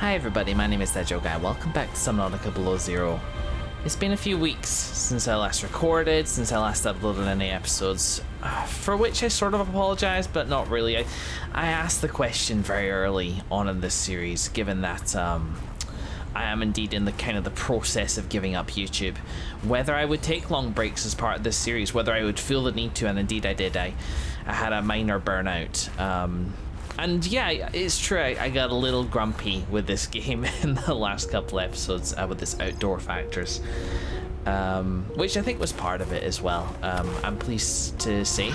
Hi everybody, my name is that Joe Guy. Welcome back to Subnautica Below Zero. It's been a few weeks since I last recorded, since I last uploaded any episodes, for which I sort of apologize, but not really. I asked the question very early on in this series, given that I am indeed in the kind of the process of giving up YouTube, whether I would take long breaks as part of this series, whether I would feel the need to, and indeed I did. I had a minor burnout. And yeah, it's true, I got a little grumpy with this game in the last couple episodes with this outdoor factors, which I think was part of it as well. I'm pleased to say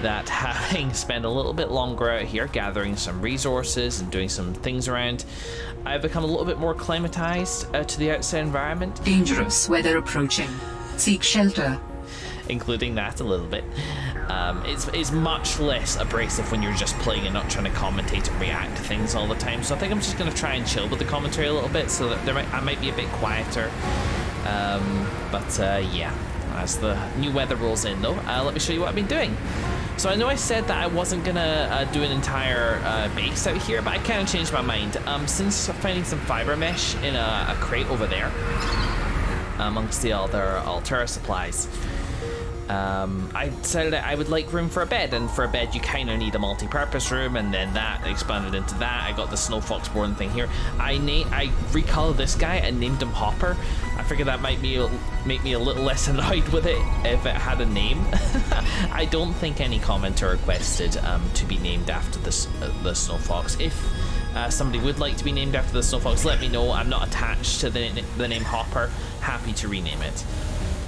that having spent a little bit longer out here gathering some resources and doing some things around, I've become a little bit more acclimatized to the outside environment. Dangerous weather approaching. Seek shelter. Including that a little bit. It's much less abrasive when you're just playing and not trying to commentate and react to things all the time. So I think I'm just going to try and chill with the commentary a little bit, so that I might be a bit quieter. Yeah, as the new weather rolls in though, let me show you what I've been doing. So I know I said that I wasn't gonna do an entire base out here, but I kind of changed my mind. Since finding some fiber mesh in a crate over there, amongst the other Altera supplies, I decided that I would like room for a bed, and for a bed you kind of need a multi-purpose room, and then that expanded into that. I got the snow fox born thing here. I recolored this guy and named him Hopper. I figured that might make me a little less annoyed with it if it had a name. I don't think any commenter requested to be named after the snow fox. If somebody would like to be named after the snow fox, let me know. I'm not attached to the name Hopper. Happy to rename it.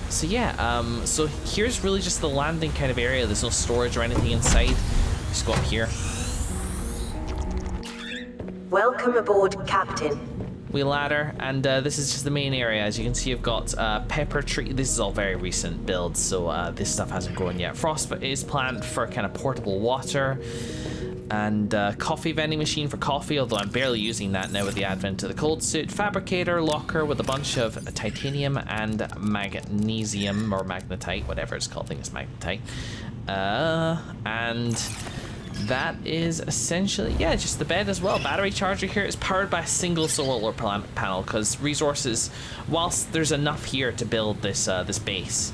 So yeah, so here's really just the landing kind of area. There's no storage or anything inside. Just go up here. Welcome aboard, Captain. We ladder, and this is just the main area. As you can see, you've got pepper tree. This is all very recent builds, so this stuff hasn't grown yet. Frost is planned for kind of portable water, and coffee vending machine for coffee, although I'm barely using that now with the advent of the cold suit. Fabricator locker with a bunch of titanium and magnesium, or magnetite, whatever it's called. I think it's magnetite. And that is essentially, yeah, just the bed as well. Battery charger here is powered by a single solar panel, because resources, whilst there's enough here to build this this base,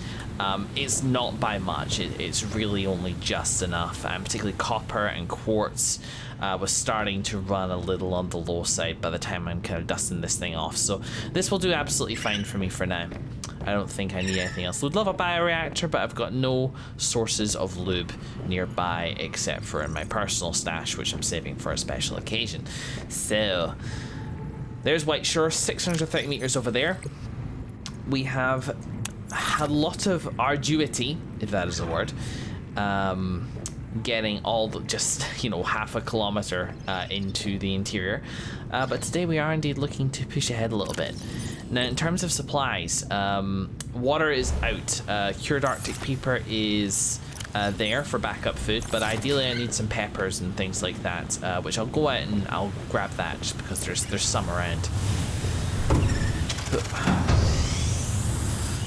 it's not by much. It's really only just enough, and particularly copper and quartz was starting to run a little on the low side by the time I'm kind of dusting this thing off. So this will do absolutely fine for me for now. I don't think I need anything else. Would love a bioreactor, but I've got no sources of lube nearby except for in my personal stash, which I'm saving for a special occasion. So there's White Shore, 630 meters over there. We have a lot of arduity, if that is a word, getting all the, just, you know, half a kilometer into the interior, but today we are indeed looking to push ahead a little bit. Now, in terms of supplies, water is out. Cured Arctic Peeper is there for backup food, but ideally I need some peppers and things like that, which I'll go out and I'll grab that just because there's some around.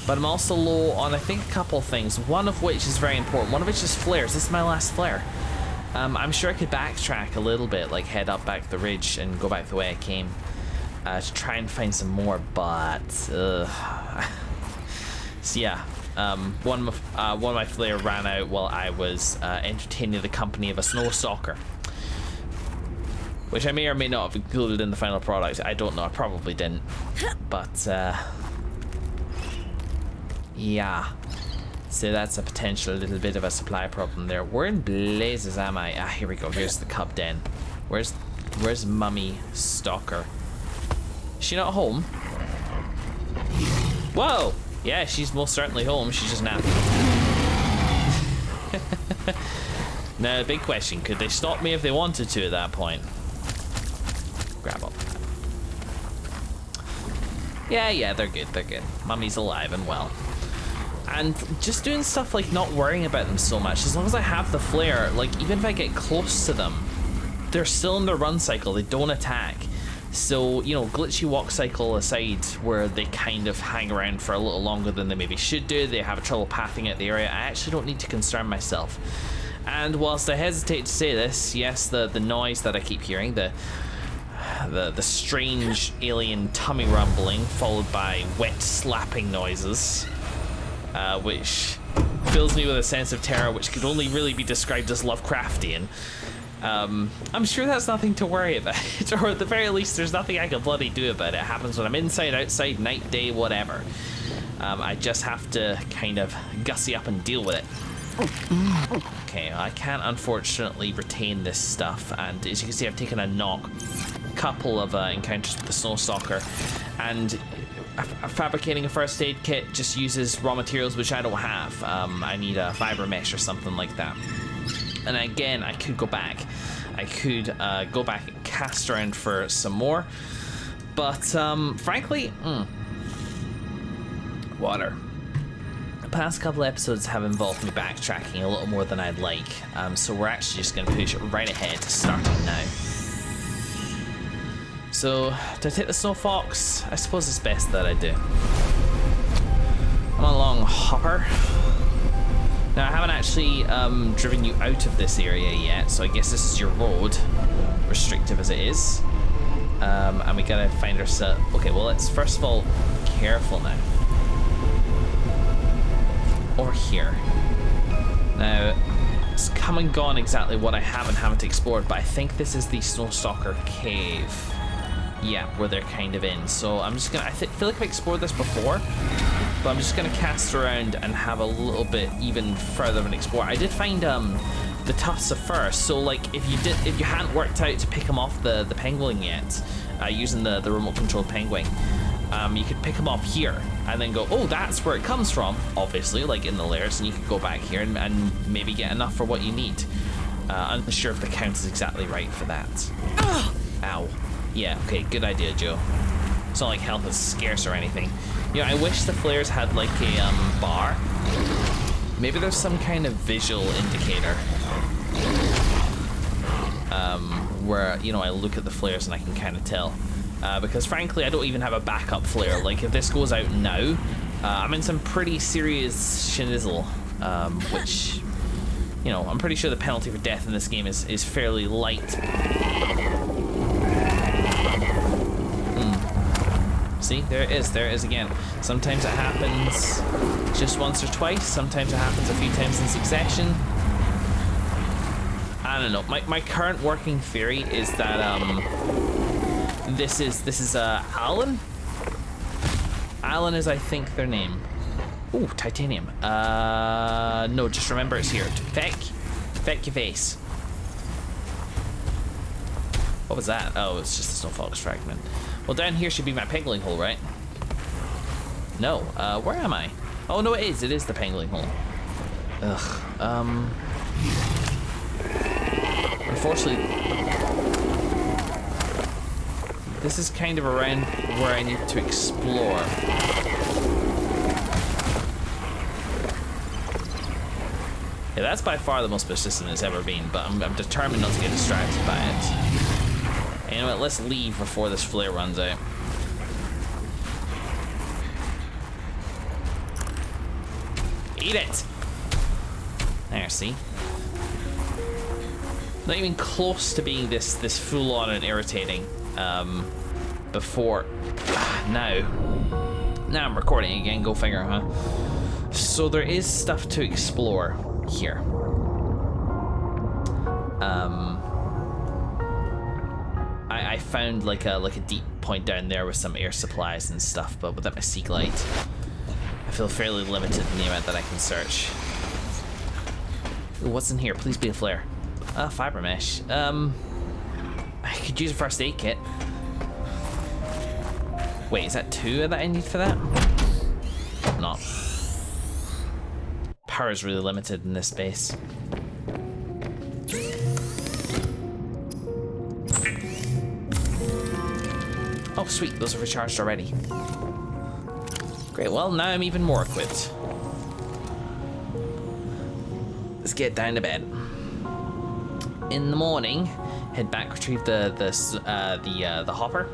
But I'm also low on, I think, a couple of things, one of which is very important. One of which is flares. This is my last flare. I'm sure I could backtrack a little bit, like head up back the ridge and go back the way I came to try and find some more, but so yeah, one of my flare ran out while I was entertaining the company of a snow stalker, which I may or may not have included in the final product. I don't know, I probably didn't, but yeah, so that's a potential little bit of a supply problem there. Where in blazes am I? Ah, here we go. Here's the cub den. Where's Mummy Stalker? Is she not home? Whoa! Yeah, she's most certainly home. She's just napping. Now, the big question, could they stop me if they wanted to at that point? Grab up. Yeah, they're good, they're good. Mummy's alive and well. And just doing stuff like not worrying about them so much. As long as I have the flare, like even if I get close to them, they're still in their run cycle, they don't attack. So, you know, glitchy walk cycle aside, where they kind of hang around for a little longer than they maybe should do, they have trouble pathing out the area, I actually don't need to concern myself. And whilst I hesitate to say this, yes, the noise that I keep hearing, the the strange alien tummy rumbling, followed by wet slapping noises, which fills me with a sense of terror which could only really be described as Lovecraftian. I'm sure that's nothing to worry about, or at the very least there's nothing I can bloody do about it. It happens when I'm inside, outside, night, day, whatever. I just have to kind of gussy up and deal with it. Okay, I can't unfortunately retain this stuff, and as you can see I've taken a knock, couple of encounters with the Snow Stalker, and fabricating a first aid kit just uses raw materials which I don't have. I need a fiber mesh or something like that. And again, I could go back. I could go back and cast around for some more. But frankly, water. The past couple episodes have involved me backtracking a little more than I'd like. So we're actually just going to push it right ahead, starting now. So, to take the Snow Fox, I suppose it's best that I do. I'm on a long hopper. Now, I haven't actually driven you out of this area yet, so I guess this is your road, restrictive as it is. And we gotta find ourselves... Okay, well, let's first of all, careful now. Over here. Now, it's come and gone exactly what I have and haven't explored, but I think this is the Snow Stalker cave. Yeah, where they're kind of in. So I'm just gonna... I feel like I've explored this before, but I'm just gonna cast around and have a little bit even further of an explore. I did find the tufts of fur, so like if you hadn't worked out to pick them off the penguin yet, using the remote controlled penguin, you could pick them off here and then go, oh, that's where it comes from, obviously, like in the layers, and you could go back here and maybe get enough for what you need. I'm not sure if the count is exactly right for that. Ow. Yeah, okay, good idea, Joe. It's not like health is scarce or anything. You know, I wish the flares had like a bar. Maybe there's some kind of visual indicator. Where, you know, I look at the flares and I can kind of tell. Because frankly, I don't even have a backup flare. Like, if this goes out now, I'm in some pretty serious shinizzle. Which, you know, I'm pretty sure the penalty for death in this game is fairly light. See, there it is again. Sometimes it happens just once or twice, sometimes it happens a few times in succession. I don't know. My current working theory is that this is Alan? Alan is, I think, their name. Ooh, titanium. No, just remember it's here. Feck your face. What was that? Oh, it's just a Snow Fox fragment. Well, down here should be my pangolin hole, right? No, where am I? Oh, no, it is the pangolin hole. Ugh, unfortunately, this is kind of around where I need to explore. Yeah, that's by far the most persistent it's ever been, but I'm determined not to get distracted by it. You know what, let's leave before this flare runs out. Eat it! There, see? Not even close to being this full-on and irritating before. Now I'm recording again, go figure, huh? So there is stuff to explore here. I found like a deep point down there with some air supplies and stuff, but without my seek light, I feel fairly limited in the amount that I can search. Ooh, what's in here? Please be a flare. Fiber mesh. I could use a first aid kit. Wait, is that 2 that I need for that? Not. Power is really limited in this space. Oh, sweet, those are recharged already. Great, well, now I'm even more equipped. Let's get down to bed. In the morning, head back, retrieve the hopper.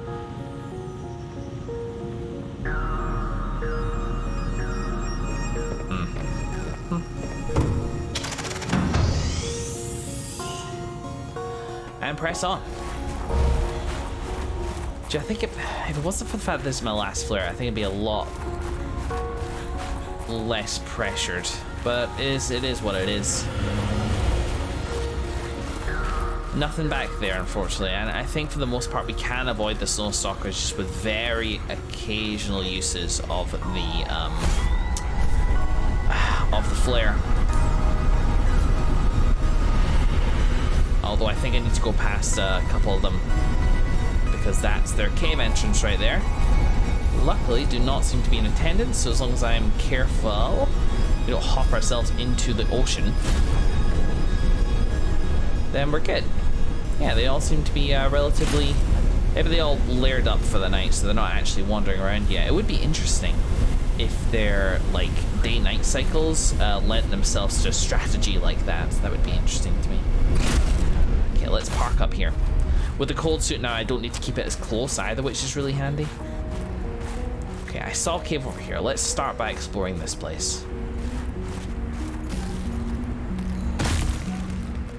And press on. I think if it wasn't for the fact that this is my last flare, I think it'd be a lot less pressured. But it is what it is. Nothing back there, unfortunately, and I think for the most part we can avoid the snow stalkers just with very occasional uses of the flare. Although I think I need to go past a couple of them because that's their cave entrance right there. Luckily, do not seem to be in attendance, so as long as I am careful, we don't hop ourselves into the ocean, then we're good. Yeah, they all seem to be relatively... Maybe they all layered up for the night, so they're not actually wandering around yet. It would be interesting if their, like, day-night cycles lent themselves to a strategy like that. That would be interesting to me. Okay, let's park up here. With the cold suit now, I don't need to keep it as close either, which is really handy. Okay, I saw a cave over here. Let's start by exploring this place.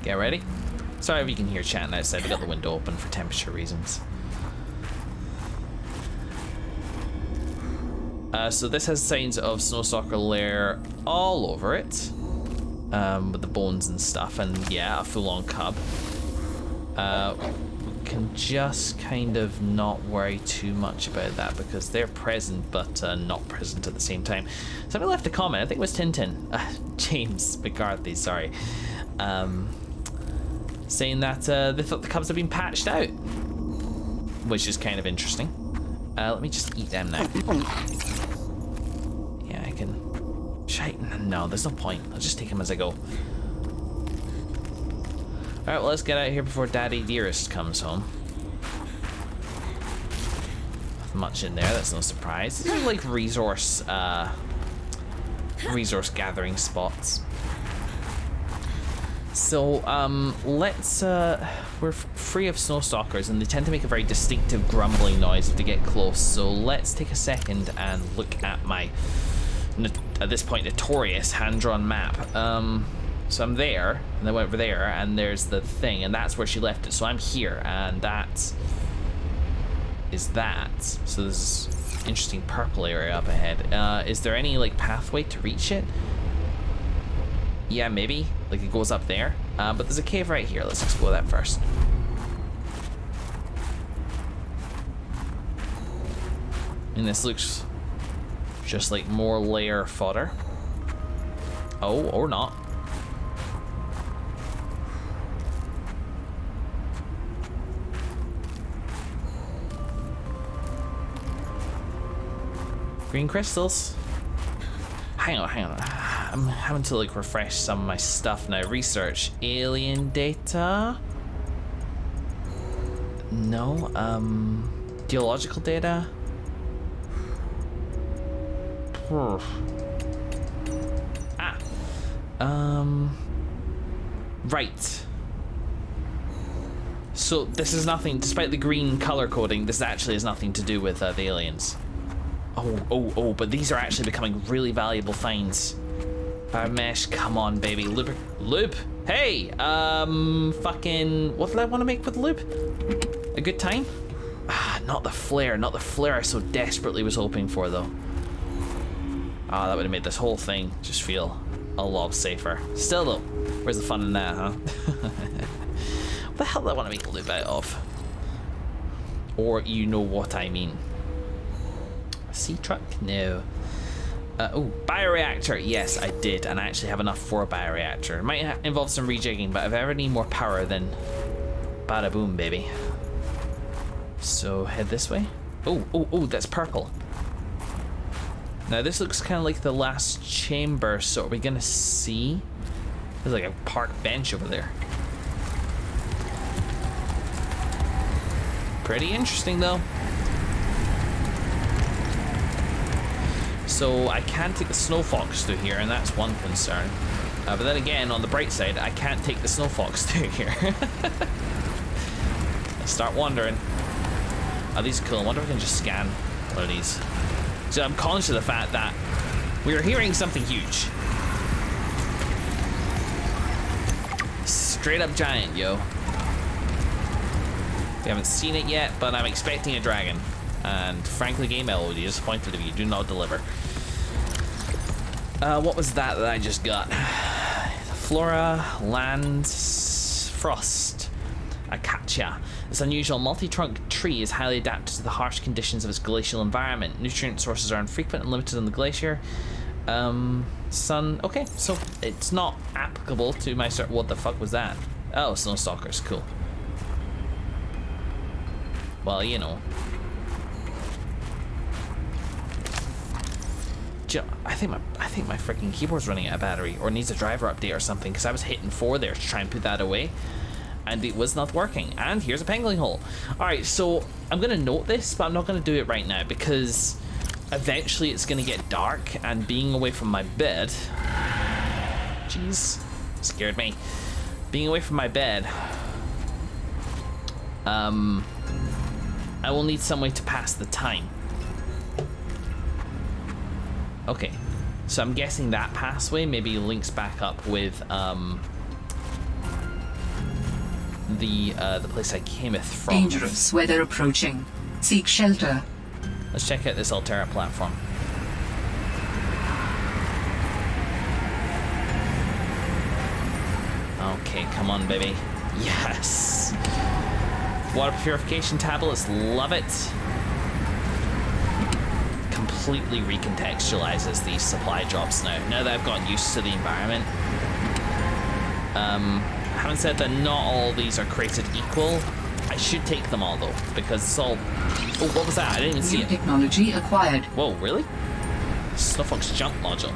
Get ready? Sorry if you can hear chatting outside. We got the window open for temperature reasons. So this has signs of snowstalker lair all over it, with the bones and stuff, and yeah, a full-on cub. We can just kind of not worry too much about that because they're present, but not present at the same time. Somebody left a comment. I think it was Tintin, James McCarthy. Sorry. Saying that they thought the cubs had been patched out, which is kind of interesting. Let me just eat them now. Yeah, I can... No, there's no point. I'll just take them as I go. Alright, well, let's get out of here before Daddy Dearest comes home. Nothing much in there, that's no surprise. These are like resource gathering spots. So, let's, we're free of snowstalkers and they tend to make a very distinctive grumbling noise if they get close. So let's take a second and look at my, at this point, notorious hand-drawn map. So I'm there, and I went over there, and there's the thing, and that's where she left it. So I'm here, and that is that. So there's an interesting purple area up ahead. Is there any, like, pathway to reach it? Yeah, maybe. Like, it goes up there. But there's a cave right here. Let's explore that first. And this looks just like more layer fodder. Oh, or not. Green crystals. Hang on. I'm having to like refresh some of my stuff now. Research. Alien data. No. Geological data. Right. So this is nothing, despite the green color coding, this actually has nothing to do with the aliens. Oh, but these are actually becoming really valuable finds. Mesh, come on, baby. Lube? Hey, fucking, what did I want to make with lube? A good time? Not the flare I so desperately was hoping for, though. That would have made this whole thing just feel a lot safer. Still, though, where's the fun in that, huh? What the hell do I want to make lube out of? Or you know what I mean. A sea truck? No. Oh, bioreactor. Yes, I did, and I actually have enough for a bioreactor. It might involve some rejigging, but if I ever need more power, then bada boom, baby. So head this way. Oh, that's purple. Now this looks kind of like the last chamber, so are we gonna see? There's like a park bench over there. Pretty interesting though. So I can't take the snow fox through here, and that's one concern. But then again, on the bright side, I can't take the snow fox through here. I start wondering. Oh, these are cool. I wonder if I can just scan one of these. So I'm conscious of the fact that we are hearing something huge. Straight up giant, yo. haven't seen it yet, but I'm expecting a dragon. And frankly, game I will be disappointed if you do not deliver. What was that I just got? Flora, land, frost, acacia. This unusual multi-trunk tree is highly adapted to the harsh conditions of its glacial environment. Nutrient sources are infrequent and limited on the glacier. Sun. Okay, so it's not applicable to my start. What the fuck was that? Oh, snow stalkers. Cool. Well, you know. I think my freaking keyboard's running out of battery or needs a driver update or something, because I was hitting 4 there to try and put that away and it was not working. And here's a pangolin hole. Alright, so I'm gonna note this, but I'm not gonna do it right now because eventually it's gonna get dark, and being away from my bed, jeez, scared me, being away from my bed, I will need some way to pass the time. Okay, so I'm guessing that pathway maybe links back up with the place I cameth from. Dangerous weather approaching. Seek shelter. Let's check out this Altera platform. Okay, come on, baby. Yes! Water purification tablets, love it. Completely recontextualizes these supply drops now that I've gotten used to the environment. Having said that not all these are created equal, I should take them all though, because it's all... Oh, what was that? I didn't even see New it. technology acquired. Whoa, really? Snowfox jump module.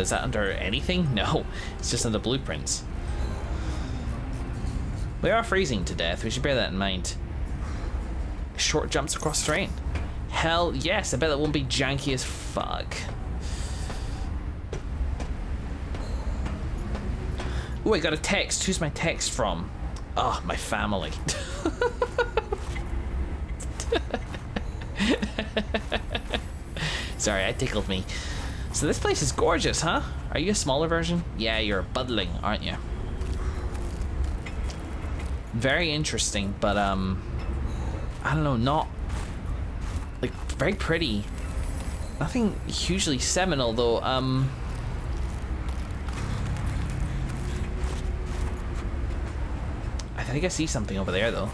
Is that under anything? No, it's just under blueprints. We are freezing to death, we should bear that in mind. Short jumps across terrain. Hell yes, I bet that won't be janky as fuck. Ooh, I got a text. Who's my text from? Oh, my family. Sorry, that tickled me. So this place is gorgeous, huh? Are you a smaller version? Yeah, you're a budling, aren't you? Very interesting, but I don't know, not like very pretty. Nothing hugely seminal though. I think I see something over there though.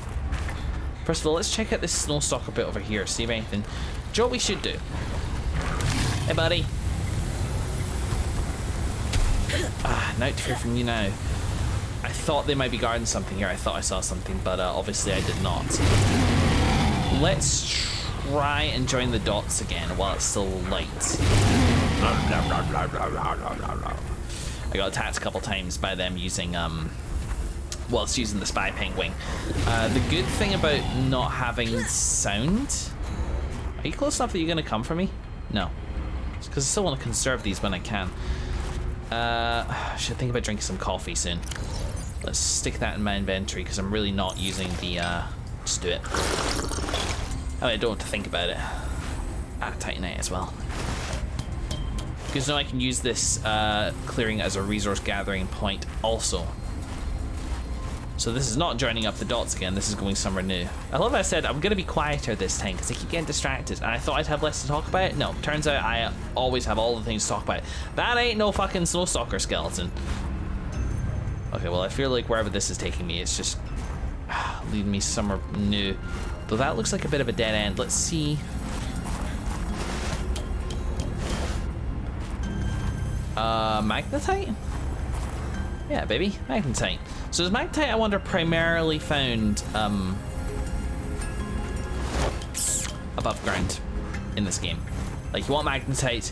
First of all, let's check out this snow stalker bit over here, see if anything. Joe, we should do. Hey buddy. Night to hear from you now. I thought they might be guarding something here. I thought I saw something, but obviously I did not. Let's try and join the dots again while it's still light. I got attacked a couple times by them using, well, it's using the spy penguin. The good thing about not having sound... Are you close enough that you're going to come for me? No. It's because I still want to conserve these when I can. I should think about drinking some coffee soon. Let's stick that in my inventory because I'm really not using the, just do it. Oh, I don't have to think about it. Titanite as well. Because now I can use this clearing as a resource gathering point also. So this is not joining up the dots again, this is going somewhere new. I love that I said I'm going to be quieter this time because I keep getting distracted, and I thought I'd have less to talk about. No, turns out I always have all the things to talk about. That ain't no fucking snow stalker skeleton. Okay, well I feel like wherever this is taking me, it's just leading me somewhere new. Though that looks like a bit of a dead end. Let's see. Magnetite? Yeah, baby, magnetite. So is magnetite, I wonder, primarily found above ground in this game? Like, you want magnetite,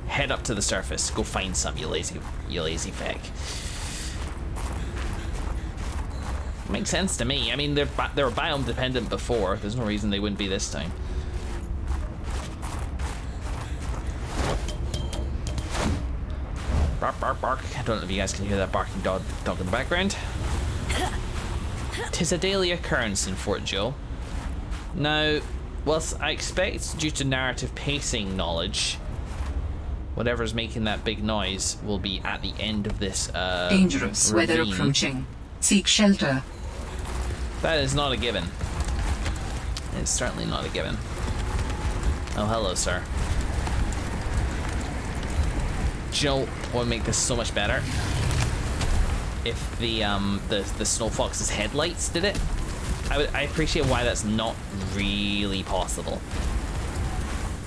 head up to the surface, go find some, you lazy feck. Makes sense to me. I mean, they were biome dependent before. There's no reason they wouldn't be this time. Bark, bark, bark. I don't know if you guys can hear that barking dog in the background. 'Tis a daily occurrence in Fort Joe. Now, whilst I expect, due to narrative pacing knowledge, whatever's making that big noise will be at the end of this Dangerous weather ravine. approaching. Seek shelter. That is not a given. It's certainly not a given. Oh, hello, sir. Do you know what would make this so much better? If the Snow Fox's headlights did it. I appreciate why that's not really possible.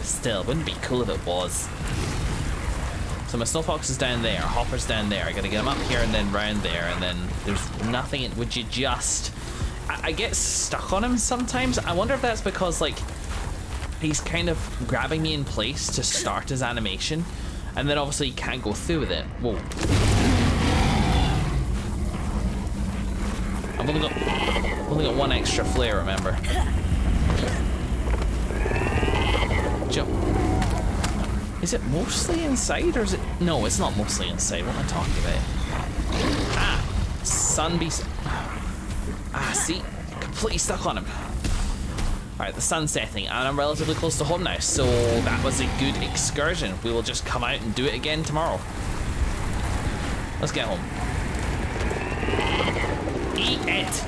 Still, wouldn't it be cool if it was? So my Snow Fox is down there, Hopper's down there. I gotta get him up here and then round there, and then there's nothing. Would you just... I get stuck on him sometimes. I wonder if that's because, like, he's kind of grabbing me in place to start his animation, and then obviously he can't go through with it. Whoa. I've only got one extra flare, remember? Jump. Is it mostly inside, or is it... No, it's not mostly inside. What am I talking about? Ah! Sun beast. Ah, see? Completely stuck on him. Alright, the sun's setting, and I'm relatively close to home now, so that was a good excursion. We will just come out and do it again tomorrow. Let's get home. Eat it!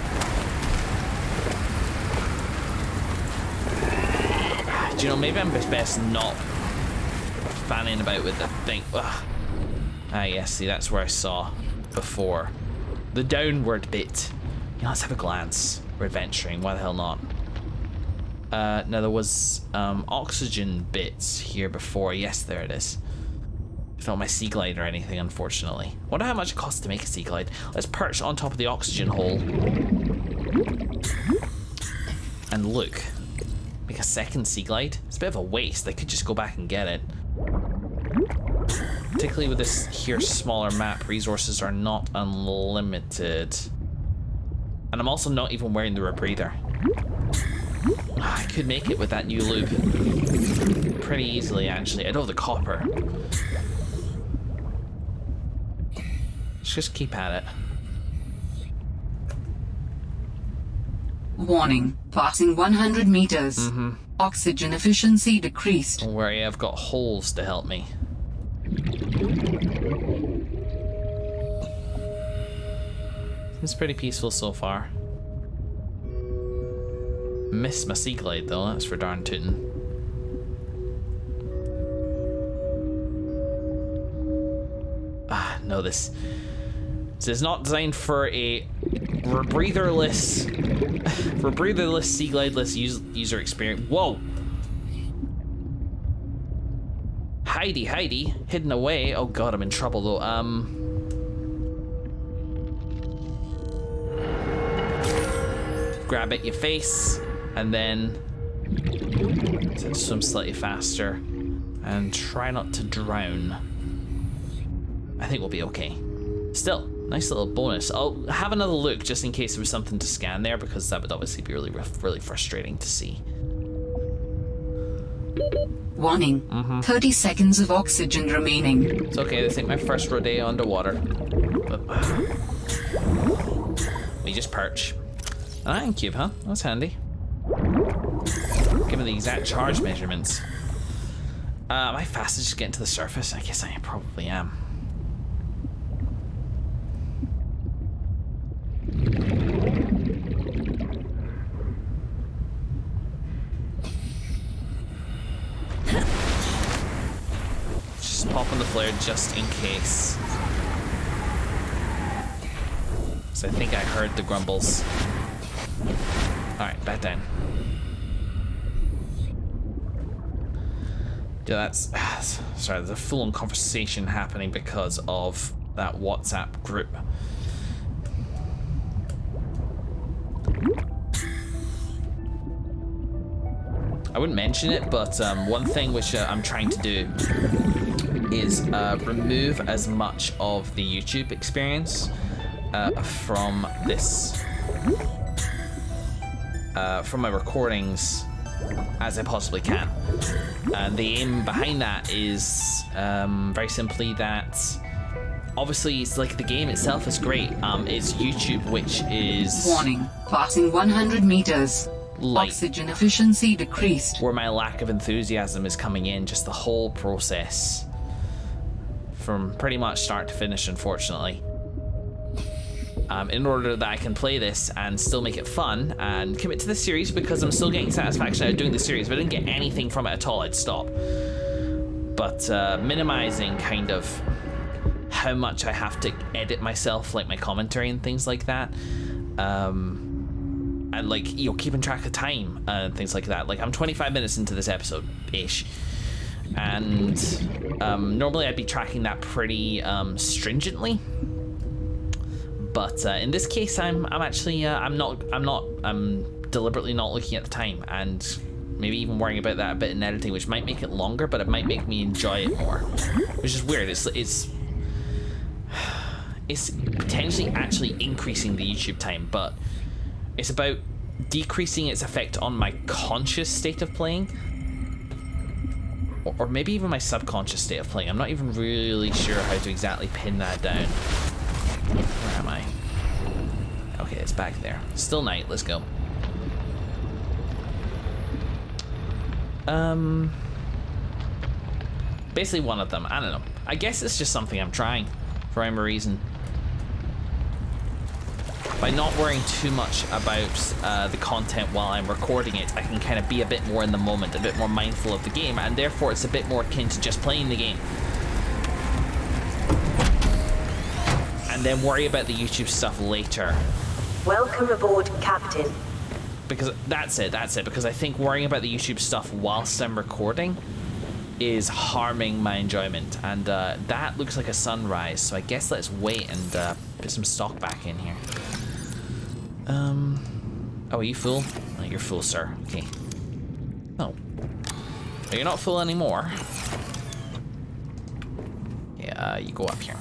Do you know, maybe I'm best not fanning about with the thing. Ugh. Ah, yes, see, that's where I saw before. The downward bit. Yeah, let's have a glance. We're adventuring, why the hell not? Now there was oxygen bits here before. Yes, there it is. It's not my sea glide or anything, unfortunately. Wonder how much it costs to make a sea glide. Let's perch on top of the oxygen hole. And look. Make a second sea glide. It's a bit of a waste. They could just go back and get it. Particularly with this here smaller map, resources are not unlimited. And I'm also not even wearing the rebreather. I could make it with that new loop pretty easily, actually. I don't have the copper. Let's just keep at it. Warning, passing 100 meters. Oxygen efficiency decreased. Don't worry, I've got holes to help me. It's pretty peaceful so far. Missed my sea glide though, that's for darn tootin'. Ah, no, this is not designed for a rebreatherless sea glideless user experience. Whoa! Heidi, hidden away. Oh god, I'm in trouble though. Grab at your face, and then swim slightly faster, and try not to drown. I think we'll be okay. Still, nice little bonus. I'll have another look just in case there was something to scan there, because that would obviously be really frustrating to see. Warning, 30 seconds of oxygen remaining. It's okay, this ain't my first rodeo underwater. But, we just perch. An iron cube, huh? That's handy. Give me the exact charge measurements. Am I fast to just getting to the surface? I guess I probably am. Just pop on the flare just in case. So I think I heard the grumbles. Alright, back down. Yeah, that's... Sorry, there's a full-on conversation happening because of that WhatsApp group. I wouldn't mention it, but one thing which I'm trying to do is remove as much of the YouTube experience from this... from my recordings as I possibly can. And the aim behind that is very simply that obviously it's like the game itself is great. It's YouTube which is... Warning, passing 100 meters. Light. Oxygen efficiency decreased. Where my lack of enthusiasm is coming in, just the whole process. From pretty much start to finish, unfortunately. in order that I can play this and still make it fun and commit to the series, because I'm still getting satisfaction out of doing the series. If I didn't get anything from it at all, I'd stop. But minimizing kind of how much I have to edit myself, like my commentary and things like that, and like, you know, keeping track of time and things like that. Like, I'm 25 minutes into this episode ish, and normally I'd be tracking that pretty stringently, but in this case I'm actually I'm deliberately not looking at the time, and maybe even worrying about that a bit in editing, which might make it longer, but it might make me enjoy it more, which is weird. It's potentially actually increasing the YouTube time, but it's about decreasing its effect on my conscious state of playing, or maybe even my subconscious state of playing. I'm not even really sure how to exactly pin that down. Where am I? Okay, it's back there. Still night, let's go. Basically one of them, I don't know. I guess it's just something I'm trying for whatever reason. By not worrying too much about the content while I'm recording it, I can kind of be a bit more in the moment, a bit more mindful of the game, and therefore it's a bit more akin to just playing the game. And then worry about the YouTube stuff later. Welcome aboard, Captain. Because that's it, because I think worrying about the YouTube stuff whilst I'm recording is harming my enjoyment, and that looks like a sunrise, so I guess let's wait and put some stock back in here. Oh, are you full? Oh, you're full, sir. Okay. Oh. Oh, you're not full anymore. Yeah, you go up here.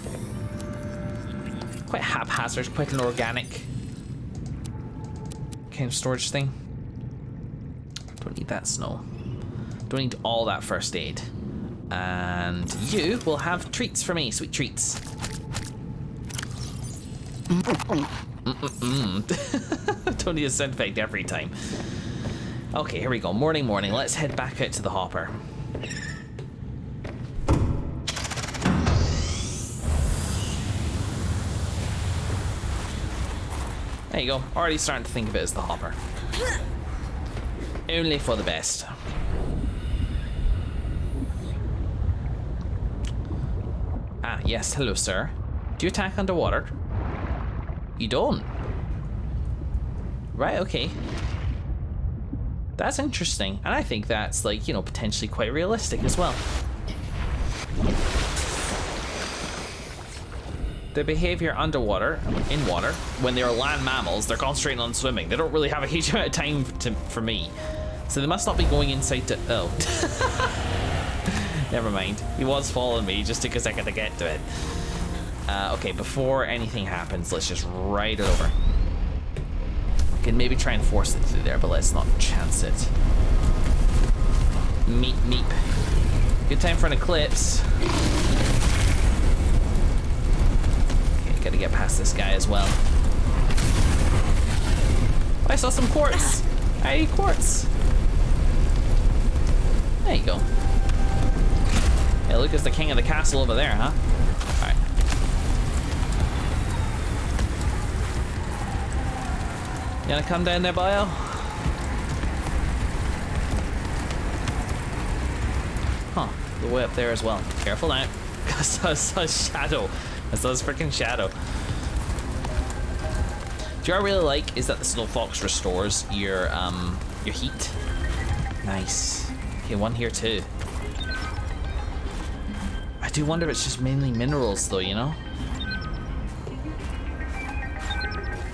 Quite haphazard, quite an organic kind of storage thing. Don't need that snow. Don't need all that first aid. And you will have treats for me, sweet treats. Don't need a sound effect every time. Okay, here we go. Morning. Let's head back out to the hopper. There you go. Already starting to think of it as the hopper. Only for the best. Ah, yes. Hello, sir. Do you attack underwater? You don't? Right, okay. That's interesting. And I think that's, like, you know, potentially quite realistic as well. Their behavior underwater, in water, when they are land mammals, they're concentrating on swimming. They don't really have a huge amount of time for me. So they must not be going inside to... Oh. Never mind. He was following me, just took a second to get to it. Okay, before anything happens, let's just ride it over. We can maybe try and force it through there, but let's not chance it. Meep, meep. Good time for an eclipse. Okay, gotta get past this guy as well. Oh, I saw some quartz. I need quartz. There you go. Hey, look, it's the king of the castle over there, huh? Alright. You gonna come down there, Bio? Huh, the way up there as well. Careful now. I saw a shadow. I saw this freaking shadow. Do you know what I really like is that the Snow Fox restores your heat. Nice. Okay, one here too. I do wonder if it's just mainly minerals though, you know?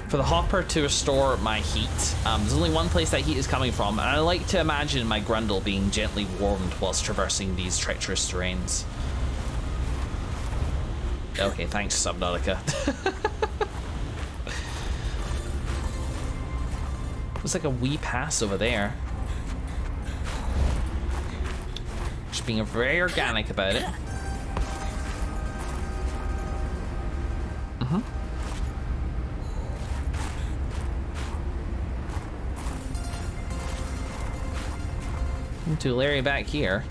For the hopper to restore my heat, there's only one place that heat is coming from, and I like to imagine my grundle being gently warmed whilst traversing these treacherous terrains. Okay, thanks, Subnautica. Looks like a wee pass over there. Just being very organic about it. To Larry back here.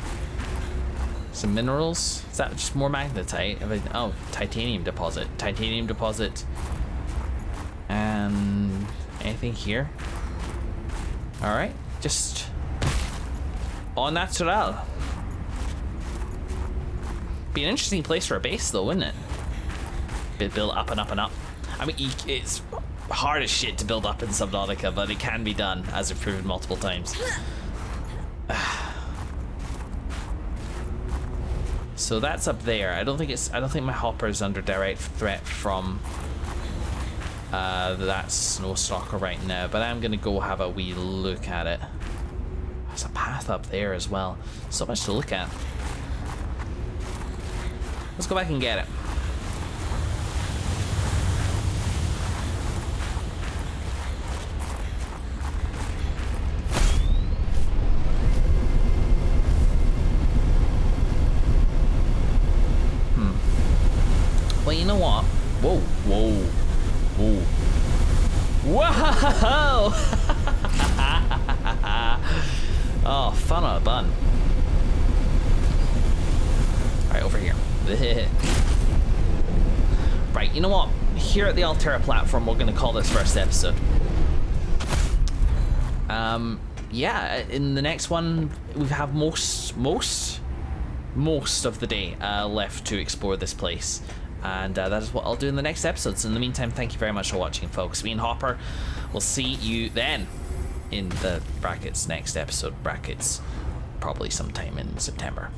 Some minerals. Is that just more magnetite? Oh, titanium deposit. Titanium deposit. anything here? Alright, just au natural. Be an interesting place for a base though, wouldn't it? Build up and up and up. I mean, it's hard as shit to build up in Subnautica, but it can be done, as I've proven multiple times. So that's up there. I don't think my hopper is under direct threat from that snow stalker right now, but I'm gonna go have a wee look at it. There's a path up there as well. So much to look at. Let's go back and get it. Well, you know what? Whoa, whoa, whoa. Whoa! Oh, fun on a bun. Alright, over here. Right, you know what? Here at the Altera platform, we're gonna call this first episode. Yeah, in the next one, we have most of the day left to explore this place. And that is what I'll do in the next episodes. In the meantime, thank you very much for watching, folks. Me and Hopper will see you then in the brackets next episode, brackets probably sometime in September.